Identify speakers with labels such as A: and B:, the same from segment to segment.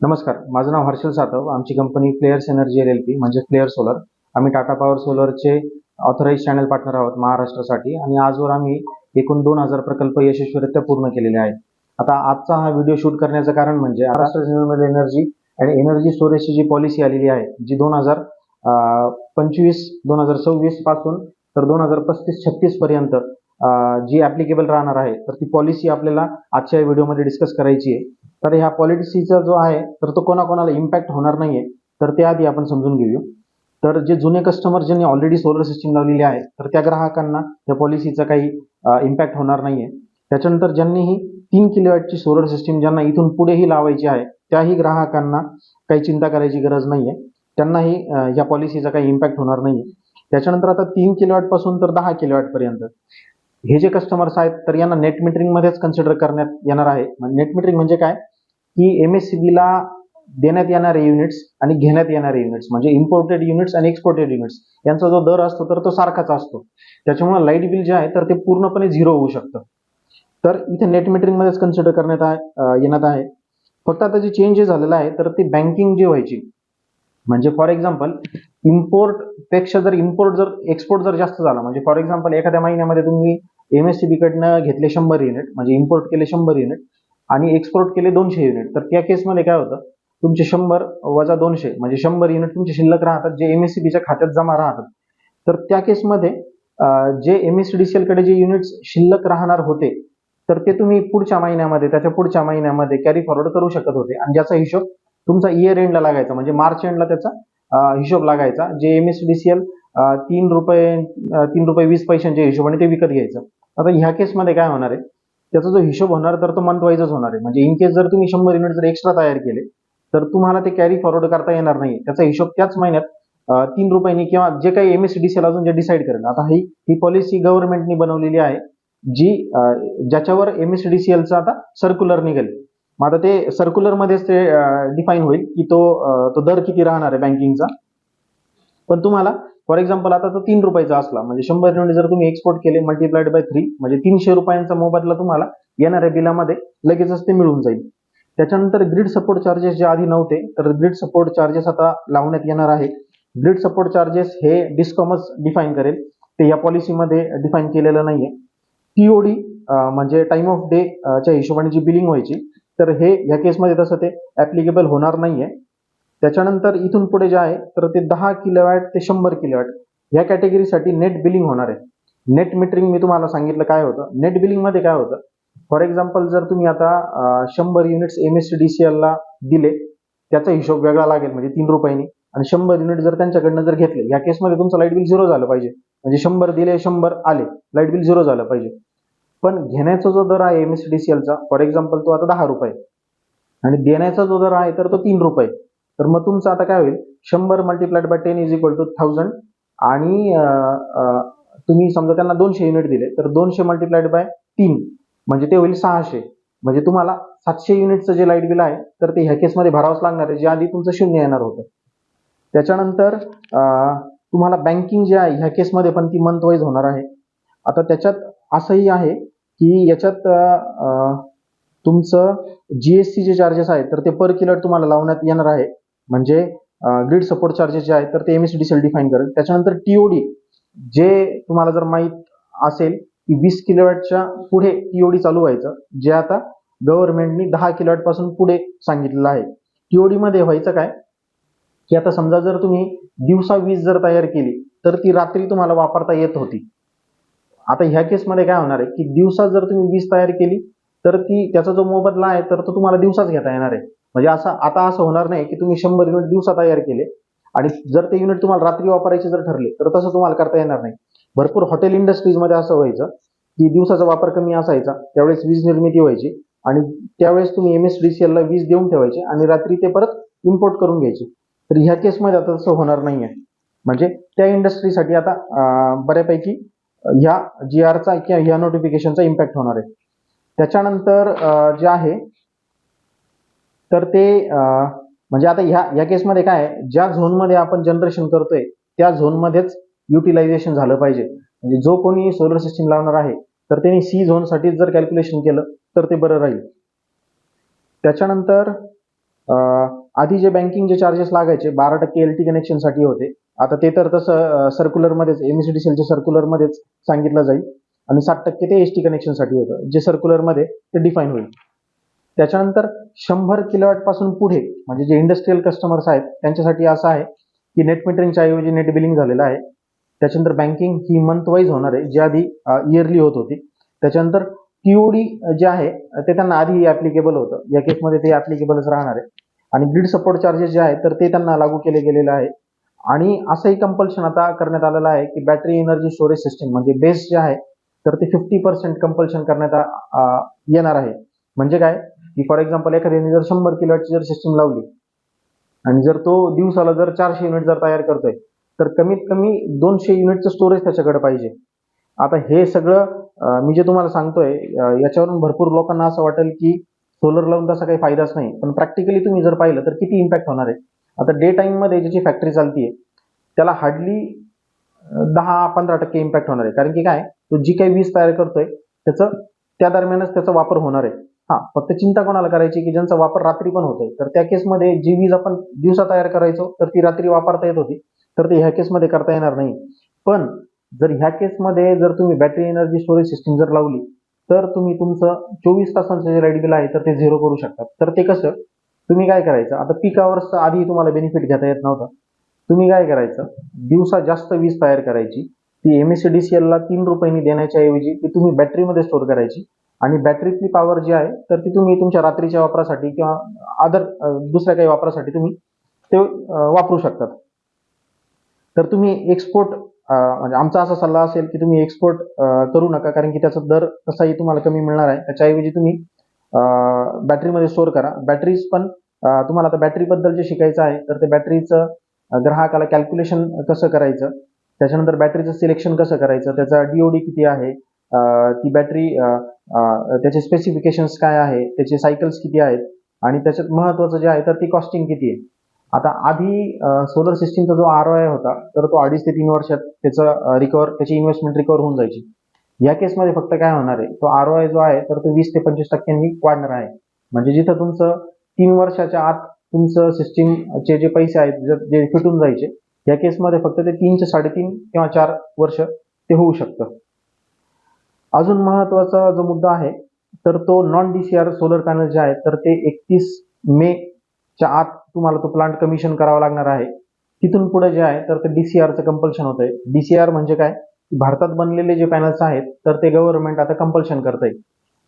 A: नमस्कार, माझं नाव हर्षल सातव. आमची कंपनी प्लेयर्स एनर्जी LLP म्हणजे प्लेयर सोलर. आम्ही टाटा पॉवर सोलरचे ऑथराइज चॅनल पार्टनर आहोत महाराष्ट्रासाठी आणि आजवर आम्ही एकूण 2000 प्रकल्प यशस्वीरित्या पूर्ण केलेले आहेत. आता आजचा हा व्हिडिओ शूट करण्याचं कारण म्हणजे महाराष्ट्र रिन्युएबल एनर्जी आणि एनर्जी स्टोरेजची जी पॉलिसी आलेली आहे, जी 2025 2026 पासून तर 2035-36 पर्यंत जी ऍप्लिकेबल राहणार आहे, तर ती पॉलिसी आपल्याला आजच्या व्हिडिओमध्ये डिस्कस करायची आहे. तर ह्या पॉलिसीचा जो आहे तर तो कोणाकोणाला इम्पॅक्ट होणार नाहीये, तर ते आधी आपण समजून घेऊ. तर जे जुने कस्टमर ज्यांनी ऑलरेडी सोलर सिस्टीम लावलेली आहे, तर त्या ग्राहकांना या पॉलिसीचा काही इम्पॅक्ट होणार नाहीये. त्याच्यानंतर ज्यांनीही 3 किलोवॅटची सोलर सिस्टीम ज्यांना इथून पुढेही लावायची आहे, त्याही ग्राहकांना काही चिंता करायची गरज नाहीये. त्यांनाही या पॉलिसीचा काही इम्पॅक्ट होणार नाहीये. त्याच्यानंतर आता 3 किलोवॅट पासून तर 10 किलोवॅट पर्यंत हे जे कस्टमर्स आहेत, तर यांना नेट मीटरिंग मध्येच कन्सिडर करण्यात येणार आहे. नेट मीटरिंग म्हणजे काय, की MSCB ला देण्यात येणारे युनिट्स आणि घेण्यात येणारे युनिट्स म्हणजे इम्पोर्टेड युनिट्स आणि एक्सपोर्टेड युनिट्स यांचा जो दर असतो तर तो सारखाच असतो. त्याच्यामुळे लाईट बिल जे आहे तर ते पूर्णपणे झिरो होऊ शकतं. तर इथे नेट मीटरिंग मध्येच कन्सिडर करण्यात येण्यात आहे. फक्त आता जे चेंज झालेलं आहे तर ती बँकिंग जी व्हायची, म्हणजे फॉर एक्झाम्पल इम्पोर्ट पेक्षा जर एक्सपोर्ट जर जास्त झाला, म्हणजे फॉर एक्झाम्पल एखाद्या महिन्यामध्ये तुम्ही MSCB कडनं घेतले 100 युनिट म्हणजे इम्पोर्ट केले 100 युनिट आणि एक्सपोर्ट केले 200 युनिट, तर त्या केसमध्ये काय होतं, तुमचे 100 वजा 200 म्हणजे 100 युनिट तुमचे शिल्लक राहतात जे MSCBच्या खात्यात जमा राहतात. तर त्या केसमध्ये जे MSCDCL कडे जे युनिट्स शिल्लक राहणार होते, तर ते तुम्ही पुढच्या महिन्यामध्ये त्याच्या पुढच्या महिन्यामध्ये कॅरी फॉरवर्ड करू शकत होते आणि ज्याचा हिशोब तुमचा इयर एंडला लागायचा, म्हणजे मार्च एंडला त्याचा हिशोब लागायचा, जे MSCDCL 3 रुपये 20 पैशांच्या हिशोबाने ते विकत घ्यायचं. आता ह्या केसमध्ये काय होणार आहे, त्याचा जो हिशोब होणार तर तो मंथ वाईजच होणार आहे. म्हणजे इन केस जर तुम्ही 100 युनिट जर एक्स्ट्रा तयार केले तर तुम्हाला ते कॅरी फॉरवर्ड करता येणार नाही. त्याचा हिशोब त्याच महिन्यात 3 रुपयांनी किंवा जे काही MSCDCL अजून जे डिसाईड करेल. आता ही पॉलिसी गव्हर्नमेंटनी बनवलेली आहे, जी ज्याच्यावर MSCDCLचा आता सर्क्युलर निघेल. मग आता ते सर्क्युलर मध्येच ते डिफाईन होईल की तो दर किती राहणार आहे बँकिंगचा. पण तुम्हाला फॉर एक्झाम्पल आता तो 3 रुपयाचा असला म्हणजे 100 युनिट जर तुम्ही एक्सपोर्ट केले मल्टिप्लाइड बाय 3 म्हणजे 300 रुपयांचा मोबदला तुम्हाला येणाऱ्या बिलामध्ये लगेचच ते मिळून जाईल. त्याच्यानंतर ग्रीड सपोर्ट चार्जेस जे आधी नव्हते, तर ग्रीड सपोर्ट चार्जेस आता लावण्यात येणार आहे. ग्रीड सपोर्ट चार्जेस हे डिस्कॉमच डिफाईन करेल, ते या पॉलिसीमध्ये डिफाईन केलेलं नाहीये. TOD म्हणजे टाइम ऑफ डे च्या हिशोबाने जी बिलिंग व्हायची, तर हे या केसमध्ये तसं ते ऍप्लिकेबल होणार नाहीये. त्याच्यानंतर इथून पुढे जे आहे तर ते 10 किलोवॅट ते 100 किलोवॅट या कॅटेगरीसाठी नेट बिलिंग होणार आहे. नेट मीटरिंग मी तुम्हाला सांगितलं काय होतं. नेट बिलिंग मध्ये काय होतं, फॉर एक्झाम्पल जर तुम्ही आता 100 युनिट्स MSCDCL ला दिले, त्याचा हिशोब वेगळा लागेल म्हणजे 3 रुपयांनी, आणि 100 युनिट जर त्यांच्याकडनं जर घेतले, या केसमध्ये तुमचं लाईट बिल झिरो झालं पाहिजे. म्हणजे 100 दिले 100 आले, लाईट बिल झिरो झालं पाहिजे. पण घेण्याचा जो दर आहे MSCDCLचा, फॉर एक्झाम्पल तो आता 10 रुपये आणि देण्याचा जो दर आहे तर तो 3 रुपये. तर मग तुमचं आता काय होईल, 100 multiplied by 10 is equal to 1000 आणि तुम्ही समजा त्यांना 200 युनिट दिले, तर 200 मल्टिप्लाइड बाय 3 म्हणजे ते होईल 600. म्हणजे तुम्हाला 700 युनिटचं जे लाईट बिल आहे तर ते ह्या केसमध्ये भरावंच लागणार आहे, जे आधी तुमचं 0 येणार होतं. त्याच्यानंतर तुम्हाला बँकिंग जे आहे ह्या केसमध्ये पण ती मंथ वाईज होणार आहे. आता त्याच्यात असंही आहे की याच्यात तुमचं GST जे चार्जेस आहेत तर ते पर किलोवॅट तुम्हाला लावण्यात येणार आहे. म्हणजे ग्रीड सपोर्ट चार्जेस जे आहेत तर ते MSCDCL डिफाईन करेल. त्याच्यानंतर TOD जे तुम्हाला जर माहित असेल की 20 किलोवॅटच्या पुढे TOD चालू व्हायचं, जे आता गव्हर्नमेंटनी 10 किलोवॅट पासून पुढे सांगितलेलं आहे. TOD मध्ये व्हायचं काय, की आता समजा जर तुम्ही दिवसा वीज जर तयार केली तर ती रात्री तुम्हाला वापरता येत होती. आता ह्या केसमध्ये काय होणार आहे, की दिवसा जर तुम्ही वीज तयार केली तर त्याचा जो मोबदला आहे तर तो तुम्हाला दिवसाच घेता येणार आहे. म्हणजे असं होणार नाही की तुम्ही 100 युनिट दिवसा तयार केले आणि जर ते युनिट तुम्हाला रात्री वापरायचे जर ठरले तर तसं तुम्हाला करता येणार नाही. भरपूर हॉटेल इंडस्ट्रीजमध्ये असं व्हायचं की दिवसाचा वापर कमी असायचा, त्यावेळेस वीज निर्मिती व्हायची आणि त्यावेळेस तुम्ही MSCDCL ला वीज देऊन ठेवायचे आणि रात्री ते परत इम्पोर्ट करून घ्यायचे. तर ह्या केसमध्ये आता तसं होणार नाहीये. म्हणजे त्या इंडस्ट्रीसाठी आता बऱ्यापैकी ह्या GRचा किंवा ह्या नोटिफिकेशनचा इम्पॅक्ट होणार आहे. त्याच्यानंतर जे आहे तर ते म्हणजे आता ह्या केसमध्ये काय आहे, ज्या झोनमध्ये आपण जनरेशन करतोय त्या झोनमध्येच युटिलायझेशन झालं पाहिजे. म्हणजे जो कोणी सोलर सिस्टीम लावणार आहे तर त्यांनी C झोनसाठी जर कॅल्क्युलेशन केलं तर ते बरं राहील. त्याच्यानंतर आधी जे बँकिंगचे चार्जेस लागायचे 12% LT कनेक्शनसाठी होते. आता ते तर तसं सर्क्युलरमध्येच MSEDCLच्या सर्क्युलरमध्येच सांगितलं जाईल आणि 7% ते ST कनेक्शनसाठी होतं, जे सर्क्युलरमध्ये ते डिफाईन होईल. त्याच्यानंतर 100 किलोवॅट पासून पुढे म्हणजे जे इंडस्ट्रियल कस्टमर्स आहेत त्यांच्यासाठी असं आहे की नेट मीटरिंगच्या ऐवजी नेट बिलिंग झालेलं आहे. त्याच्यानंतर बँकिंग ही मंथ वाईज होणार आहे, जी आधी इयरली होत होती. त्याच्यानंतर TOD जे आहे ते त्यांना आधी ऍप्लिकेबल होतं, या केसमध्ये ते ऍप्लिकेबलच राहणार आहे. आणि ग्रीड सपोर्ट चार्जेस जे आहेत तर ते त्यांना लागू केले गेलेले आहे. आणि असंही कंपल्शन आता करण्यात आलेलं आहे की बॅटरी एनर्जी स्टोरेज सिस्टीम म्हणजे बेस जे आहे तर ते 50% कंपल्शन करण्यात येणार आहे. म्हणजे काय की फॉर एक्झाम्पल एखाद्याने जर 100 किलोवॅटची जर सिस्टीम लावली आणि जर तो दिवसाला जर 400 युनिट जर तयार करतोय तर कमीत कमी 200 युनिटचं स्टोरेज त्याच्याकडे पाहिजे. आता हे सगळं मी जे तुम्हाला सांगतोय याच्यावरून भरपूर लोकांना असं वाटेल की सोलर लावून तसा काही फायदाच नाही, पण प्रॅक्टिकली तुम्ही जर पाहिलं तर किती इम्पॅक्ट होणार आहे. आता डे टाइम मध्ये ज्याची फॅक्टरी चालतीये त्याला हार्डली 10-15% इम्पॅक्ट होणार आहे, कारण की काय तो जी काही वीज तयार करतोय त्याचं त्या दरम्यानच त्याचा वापर होणार आहे. हा, फक्त चिंता कोणाला करायची की ज्यांचा वापर रात्री पण होतोय, तर त्या केसमध्ये जी वीज आपण दिवसा तयार करायचो तर ती रात्री वापरता येत होती, तर ते ह्या केसमध्ये करता येणार नाही. पण जर ह्या केसमध्ये जर तुम्ही बॅटरी एनर्जी स्टोरेज सिस्टीम जर लावली तर तुम्ही तुमचं 24 तासांचं जे लाईट बिल आहे तर ते झिरो करू शकता. तर ते कसं, तुम्ही काय करायचं, आता पीक अवर्सचा आधी तुम्हाला बेनिफिट घेता येत नव्हतं. तुम्ही काय करायचं, दिवसा जास्त वीज तयार करायची, ती MSEDCL ला 3 रुपयांनी देण्याच्या ऐवजी ती तुम्ही बॅटरीमध्ये स्टोअर करायची आणि बॅटरीतली पॉवर जी आहे तर ती तुम्ही तुमच्या रात्रीच्या वापरासाठी किंवा अदर दुसऱ्या काही वापरासाठी तुम्ही ते वापरू शकतात. तर तुम्ही एक्सपोर्ट म्हणजे आमचा असा सल्ला असेल की तुम्ही एक्सपोर्ट करू नका, कारण की त्याचा दर तसाही तुम्हाला कमी मिळणार आहे. त्याच्याऐवजी तुम्ही बॅटरीमध्ये स्टोअर करा. बॅटरीज पण तुम्हाला आता बॅटरीबद्दल जे शिकायचं आहे तर ते बॅटरीचं ग्राहकाला कॅल्क्युलेशन कसं करायचं, त्याच्यानंतर बॅटरीचं सिलेक्शन कसं करायचं, त्याचा DOD किती आहे, ती बॅटरी त्याचे स्पेसिफिकेशन्स काय आहे, त्याचे सायकल्स किती आहेत आणि त्याच्यात महत्वाचं जे आहे तर ती कॉस्टिंग किती आहे. आता आधी सोलर सिस्टीमचा जो ROI होता तर तो 2.5 ते 3 वर्षात त्याची इन्व्हेस्टमेंट रिकव्हर होऊन जायची. या केसमध्ये फक्त काय होणार आहे, तो ROI जो आहे तर तो 20 ते 25% वाढणार आहे. म्हणजे जिथं तुमचं 3 वर्षाच्या आत तुमचं सिस्टीमचे जे पैसे आहेत जे फिटून जायचे, या केसमध्ये फक्त ते 3 ते 3.5 किंवा 4 वर्ष ते होऊ शकतं. अजून महत्वाचा जो मुद्दा आहे तर तो नॉन DCR सोलर पॅनल जे आहेत तर ते 31 मे च्या आत तुम्हाला तो प्लांट कमिशन करावा लागणार आहे. तिथून पुढे जे आहे तर ते DCRचं कंपल्शन होतंय. DCR म्हणजे काय, भारतात बनलेले जे पॅनल्स आहेत तर ते गव्हर्नमेंट आता कंपल्शन करतंय.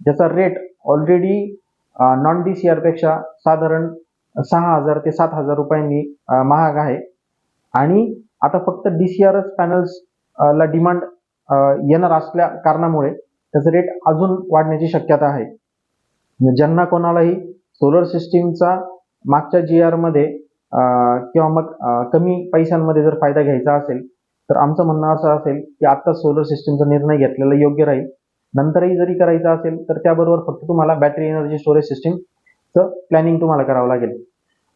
A: ज्याचा रेट ऑलरेडी नॉन DCR पेक्षा साधारण 6,000 ते 7,000 रुपयांनी महाग आहे. आणि आता फक्त DCRच पॅनल्स ला डिमांड येणार असल्या कारणामुळे त्याचं रेट अजून वाढण्याची शक्यता आहे. ज्यांना कोणालाही सोलर सिस्टीमचा मागच्या GR मध्ये किंवा मग कमी पैशांमध्ये जर फायदा घ्यायचा असेल तर आमचं म्हणणं असं असेल की आता सोलर सिस्टीमचा निर्णय घेतलेला योग्य राहील. नंतरही जरी करायचं असेल तर त्याबरोबर फक्त तुम्हाला बॅटरी एनर्जी स्टोरेज सिस्टीमचं प्लॅनिंग तुम्हाला करावं लागेल.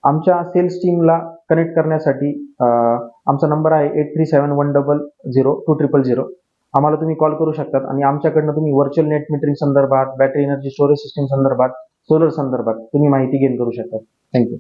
A: आमच्या सेल्स टीमला कनेक्ट करण्यासाठी आमचा नंबर आहे 8371002000. आम्हाला तुम्ही कॉल करू शकतात आणि आमच्याकडनं तुम्ही व्हर्च्युअल नेट मीटरिंग संदर्भात, बॅटरी एनर्जी स्टोरेज सिस्टीम संदर्भात, सोलर संदर्भात तुम्ही माहिती गेन करू शकता. थँक्यू.